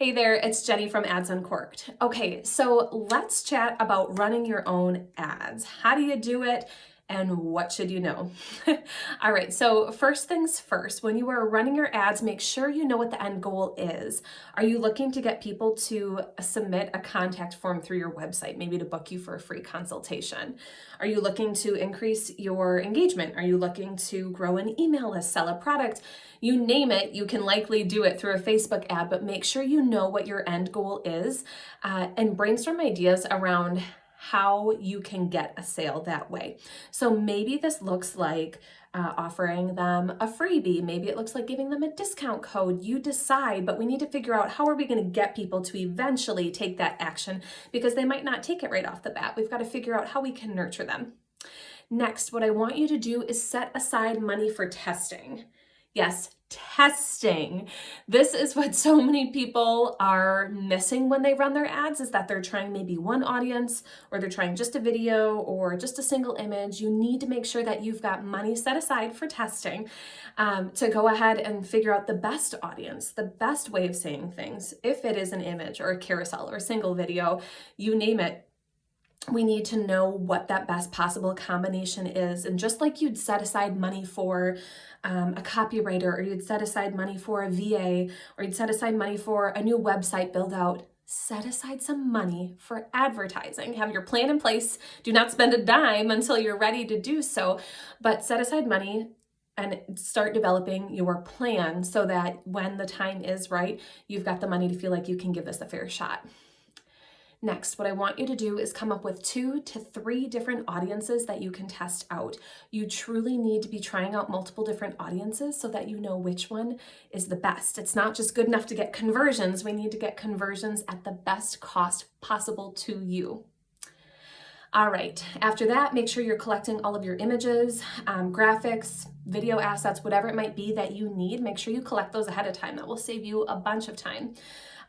Hey there, it's Jenny from Ads Uncorked. Okay, so let's chat about running your own ads. How do you do it and what should you know? All right, so first things first, when you are running your ads, make sure you know what the end goal is. Are you looking to get people to submit a contact form through your website, maybe to book you for a free consultation? Are you looking to increase your engagement? Are you looking to grow an email list, sell a product? You name it, you can likely do it through a Facebook ad, but make sure you know what your end goal is and brainstorm ideas around how you can get a sale that way. So maybe this looks like offering them a freebie. Maybe it looks like giving them a discount code. You decide, but we need to figure out how are we going to get people to eventually take that action because they might not take it right off the bat. We've got to figure out how we can nurture them. Next, what I want you to do is set aside money for testing. Yes, testing. This is what so many people are missing when they run their ads, is that they're trying maybe one audience, or they're trying just a video or just a single image. You need to make sure that you've got money set aside for testing to go ahead and figure out the best audience, the best way of saying things. If it is an image or a carousel or a single video, you name it, we need to know what that best possible combination is. And just like you'd set aside money for a copywriter, or you'd set aside money for a VA, or you'd set aside money for a new website build out, set aside some money for advertising. Have your plan in place. Do not spend a dime until you're ready to do so, but set aside money and start developing your plan so that when the time is right, you've got the money to feel like you can give this a fair shot. Next, what I want you to do is come up with 2 to 3 different audiences that you can test out. You truly need to be trying out multiple different audiences so that you know which one is the best. It's not just good enough to get conversions. We need to get conversions at the best cost possible to you. All right, after that, make sure you're collecting all of your images, graphics, video assets, whatever it might be that you need. Make sure you collect those ahead of time. That will save you a bunch of time.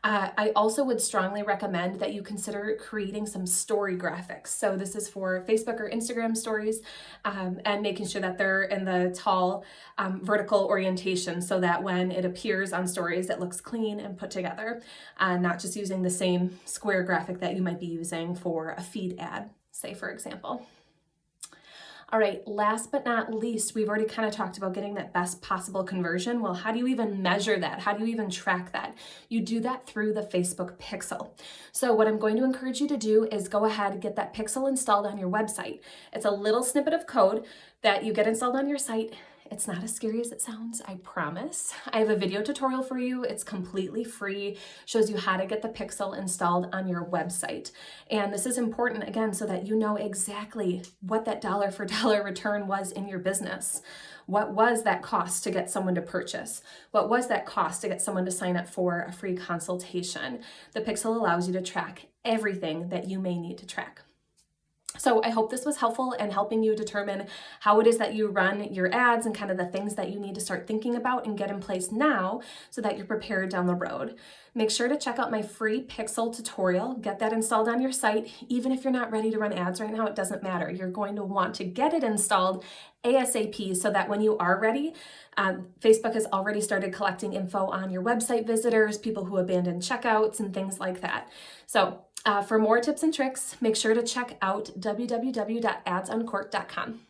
I also would strongly recommend that you consider creating some story graphics. So this is for Facebook or Instagram stories, and making sure that they're in the tall vertical orientation so that when it appears on stories, it looks clean and put together, not just using the same square graphic that you might be using for a feed ad, say for example. All right, last but not least, we've already kind of talked about getting that best possible conversion. Well, how do you even measure that? How do you even track that? You do that through the Facebook Pixel. So what I'm going to encourage you to do is go ahead and get that Pixel installed on your website. It's a little snippet of code that you get installed on your site. It's not as scary as it sounds, I promise. I have a video tutorial for you. It's completely free, shows you how to get the Pixel installed on your website. And this is important, again, so that you know exactly what that dollar for dollar return was in your business. What was that cost to get someone to purchase? What was that cost to get someone to sign up for a free consultation? The Pixel allows you to track everything that you may need to track. So I hope this was helpful in helping you determine how it is that you run your ads and kind of the things that you need to start thinking about and get in place now so that you're prepared down the road. Make sure to check out my free Pixel tutorial. Get that installed on your site. Even if you're not ready to run ads right now, it doesn't matter. You're going to want to get it installed ASAP so that when you are ready, Facebook has already started collecting info on your website visitors, people who abandoned checkouts, and things like that. So for more tips and tricks, make sure to check out www.adsuncorked.com.